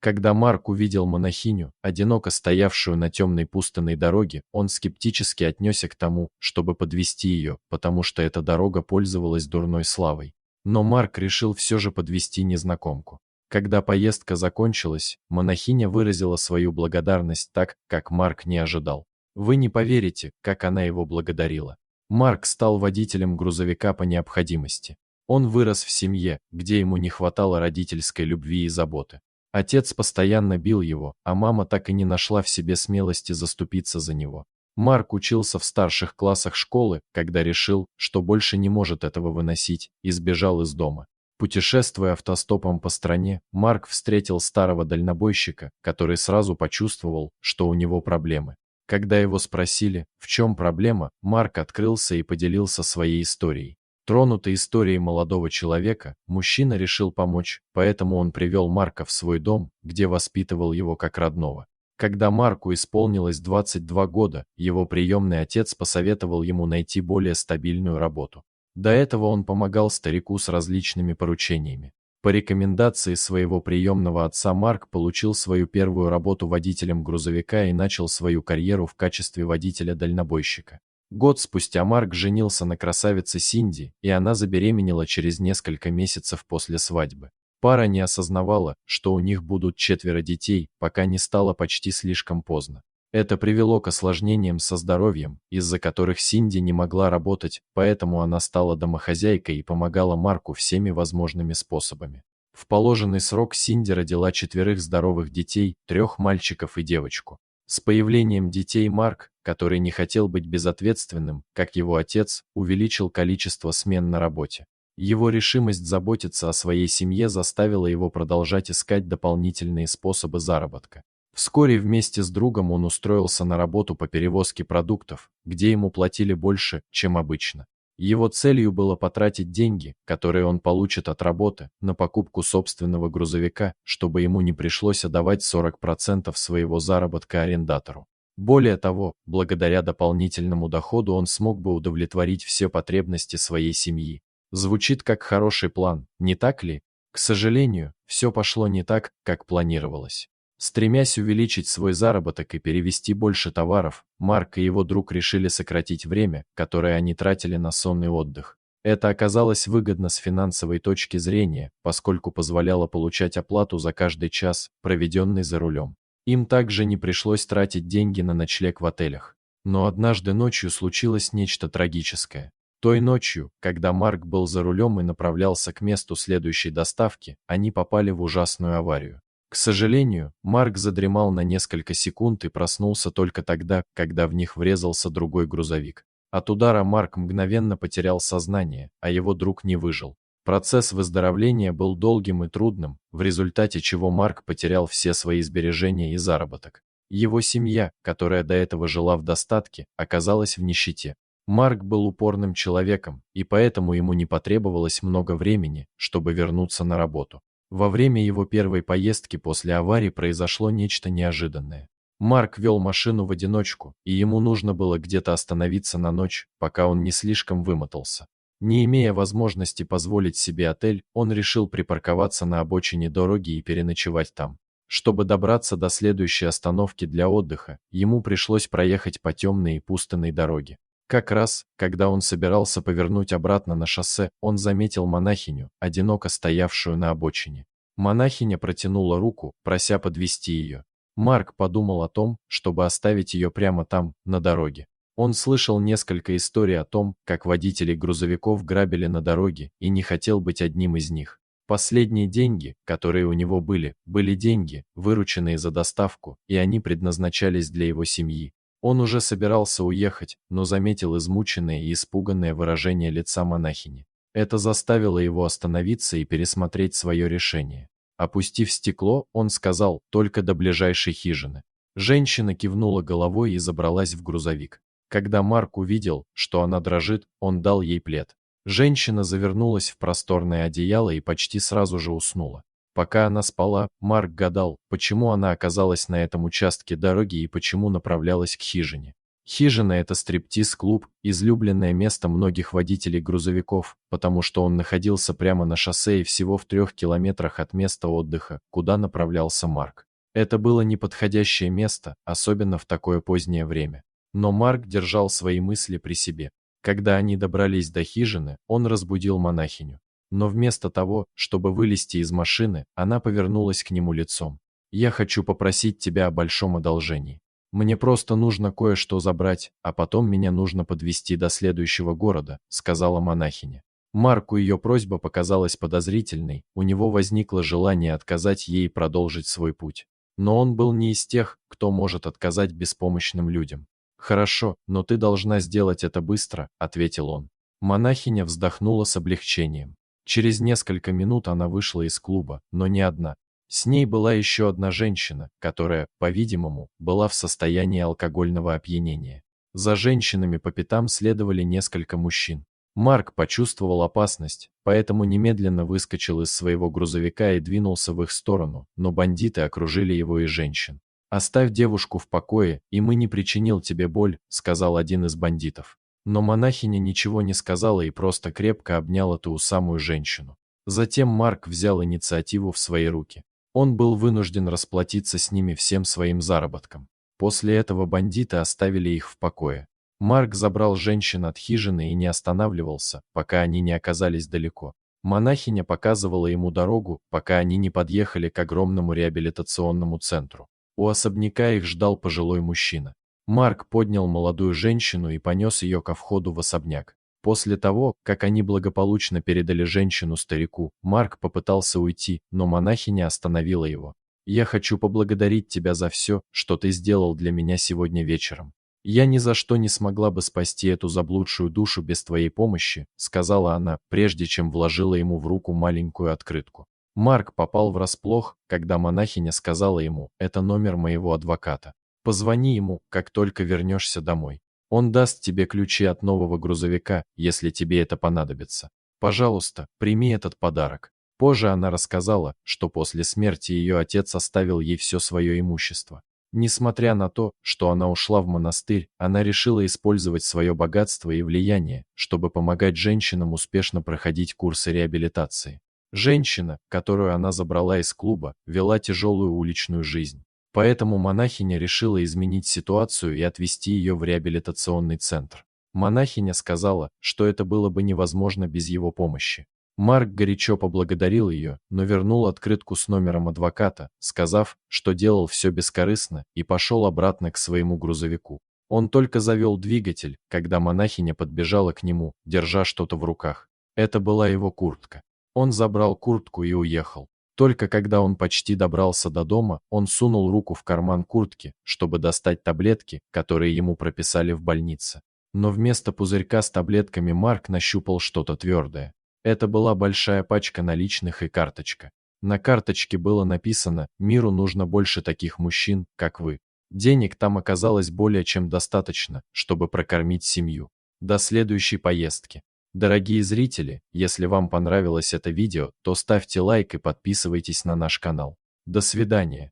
Когда Марк увидел монахиню, одиноко стоявшую на темной пустынной дороге, он скептически отнесся к тому, чтобы подвести ее, потому что эта дорога пользовалась дурной славой. Но Марк решил все же подвести незнакомку. Когда поездка закончилась, монахиня выразила свою благодарность так, как Марк не ожидал. Вы не поверите, как она его благодарила. Марк стал водителем грузовика по необходимости. Он вырос в семье, где ему не хватало родительской любви и заботы. Отец постоянно бил его, а мама так и не нашла в себе смелости заступиться за него. Марк учился в старших классах школы, когда решил, что больше не может этого выносить, и сбежал из дома. Путешествуя автостопом по стране, Марк встретил старого дальнобойщика, который сразу почувствовал, что у него проблемы. Когда его спросили, в чем проблема, Марк открылся и поделился своей историей. Тронутый историей молодого человека, мужчина решил помочь, поэтому он привел Марка в свой дом, где воспитывал его как родного. Когда Марку исполнилось 22 года, его приемный отец посоветовал ему найти более стабильную работу. До этого он помогал старику с различными поручениями. По рекомендации своего приемного отца Марк получил свою первую работу водителем грузовика и начал свою карьеру в качестве водителя-дальнобойщика. Год спустя Марк женился на красавице Синди, и она забеременела через несколько месяцев после свадьбы. Пара не осознавала, что у них будут 4 детей, пока не стало почти слишком поздно. Это привело к осложнениям со здоровьем, из-за которых Синди не могла работать, поэтому она стала домохозяйкой и помогала Марку всеми возможными способами. В положенный срок Синди родила 4 здоровых детей, 3 мальчиков и девочку. С появлением детей Марк, который не хотел быть безответственным, как его отец, увеличил количество смен на работе. Его решимость заботиться о своей семье заставила его продолжать искать дополнительные способы заработка. Вскоре вместе с другом он устроился на работу по перевозке продуктов, где ему платили больше, чем обычно. Его целью было потратить деньги, которые он получит от работы, на покупку собственного грузовика, чтобы ему не пришлось отдавать 40% своего заработка арендатору. Более того, благодаря дополнительному доходу он смог бы удовлетворить все потребности своей семьи. Звучит как хороший план, не так ли? К сожалению, все пошло не так, как планировалось. Стремясь увеличить свой заработок и перевести больше товаров, Марк и его друг решили сократить время, которое они тратили на сонный отдых. Это оказалось выгодно с финансовой точки зрения, поскольку позволяло получать оплату за каждый час, проведенный за рулем. Им также не пришлось тратить деньги на ночлег в отелях. Но однажды ночью случилось нечто трагическое. Той ночью, когда Марк был за рулем и направлялся к месту следующей доставки, они попали в ужасную аварию. К сожалению, Марк задремал на несколько секунд и проснулся только тогда, когда в них врезался другой грузовик. От удара Марк мгновенно потерял сознание, а его друг не выжил. Процесс выздоровления был долгим и трудным, в результате чего Марк потерял все свои сбережения и заработок. Его семья, которая до этого жила в достатке, оказалась в нищете. Марк был упорным человеком, и поэтому ему не потребовалось много времени, чтобы вернуться на работу. Во время его первой поездки после аварии произошло нечто неожиданное. Марк вел машину в одиночку, и ему нужно было где-то остановиться на ночь, пока он не слишком вымотался. Не имея возможности позволить себе отель, он решил припарковаться на обочине дороги и переночевать там. Чтобы добраться до следующей остановки для отдыха, ему пришлось проехать по темной и пустынной дороге. Как раз, когда он собирался повернуть обратно на шоссе, он заметил монахиню, одиноко стоявшую на обочине. Монахиня протянула руку, прося подвести ее. Марк подумал о том, чтобы оставить ее прямо там, на дороге. Он слышал несколько историй о том, как водители грузовиков грабили на дороге, и не хотел быть одним из них. Последние деньги, которые у него были деньги, вырученные за доставку, и они предназначались для его семьи. Он уже собирался уехать, но заметил измученное и испуганное выражение лица монахини. Это заставило его остановиться и пересмотреть свое решение. Опустив стекло, он сказал: «Только до ближайшей хижины». Женщина кивнула головой и забралась в грузовик. Когда Марк увидел, что она дрожит, он дал ей плед. Женщина завернулась в просторное одеяло и почти сразу же уснула. Пока она спала, Марк гадал, почему она оказалась на этом участке дороги и почему направлялась к хижине. Хижина – это стриптиз-клуб, излюбленное место многих водителей грузовиков, потому что он находился прямо на шоссе и всего в 3 километрах от места отдыха, куда направлялся Марк. Это было неподходящее место, особенно в такое позднее время. Но Марк держал свои мысли при себе. Когда они добрались до хижины, он разбудил монахиню. Но вместо того, чтобы вылезти из машины, она повернулась к нему лицом. «Я хочу попросить тебя о большом одолжении. Мне просто нужно кое-что забрать, а потом меня нужно подвезти до следующего города», — сказала монахиня. Марку ее просьба показалась подозрительной, у него возникло желание отказать ей продолжить свой путь. Но он был не из тех, кто может отказать беспомощным людям. «Хорошо, но ты должна сделать это быстро», — ответил он. Монахиня вздохнула с облегчением. Через несколько минут она вышла из клуба, но не одна. С ней была еще одна женщина, которая, по-видимому, была в состоянии алкогольного опьянения. За женщинами по пятам следовали несколько мужчин. Марк почувствовал опасность, поэтому немедленно выскочил из своего грузовика и двинулся в их сторону, но бандиты окружили его и женщин. «Оставь девушку в покое, и мы не причинил тебе боль», — сказал один из бандитов. Но монахиня ничего не сказала и просто крепко обняла ту самую женщину. Затем Марк взял инициативу в свои руки. Он был вынужден расплатиться с ними всем своим заработком. После этого бандиты оставили их в покое. Марк забрал женщин от хижины и не останавливался, пока они не оказались далеко. Монахиня показывала ему дорогу, пока они не подъехали к огромному реабилитационному центру. У особняка их ждал пожилой мужчина. Марк поднял молодую женщину и понес ее ко входу в особняк. После того, как они благополучно передали женщину старику, Марк попытался уйти, но монахиня остановила его. «Я хочу поблагодарить тебя за все, что ты сделал для меня сегодня вечером. Я ни за что не смогла бы спасти эту заблудшую душу без твоей помощи», — сказала она, прежде чем вложила ему в руку маленькую открытку. Марк попал врасплох, когда монахиня сказала ему: «Это номер моего адвоката. Позвони ему, как только вернешься домой. Он даст тебе ключи от нового грузовика, если тебе это понадобится. Пожалуйста, прими этот подарок». Позже она рассказала, что после смерти ее отец оставил ей все свое имущество. Несмотря на то, что она ушла в монастырь, она решила использовать свое богатство и влияние, чтобы помогать женщинам успешно проходить курсы реабилитации. Женщина, которую она забрала из клуба, вела тяжелую уличную жизнь. Поэтому монахиня решила изменить ситуацию и отвезти ее в реабилитационный центр. Монахиня сказала, что это было бы невозможно без его помощи. Марк горячо поблагодарил ее, но вернул открытку с номером адвоката, сказав, что делал все бескорыстно, и пошел обратно к своему грузовику. Он только завел двигатель, когда монахиня подбежала к нему, держа что-то в руках. Это была его куртка. Он забрал куртку и уехал. Только когда он почти добрался до дома, он сунул руку в карман куртки, чтобы достать таблетки, которые ему прописали в больнице. Но вместо пузырька с таблетками Марк нащупал что-то твердое. Это была большая пачка наличных и карточка. На карточке было написано: «Миру нужно больше таких мужчин, как вы». Денег там оказалось более чем достаточно, чтобы прокормить семью. До следующей поездки. Дорогие зрители, если вам понравилось это видео, то ставьте лайк и подписывайтесь на наш канал. До свидания.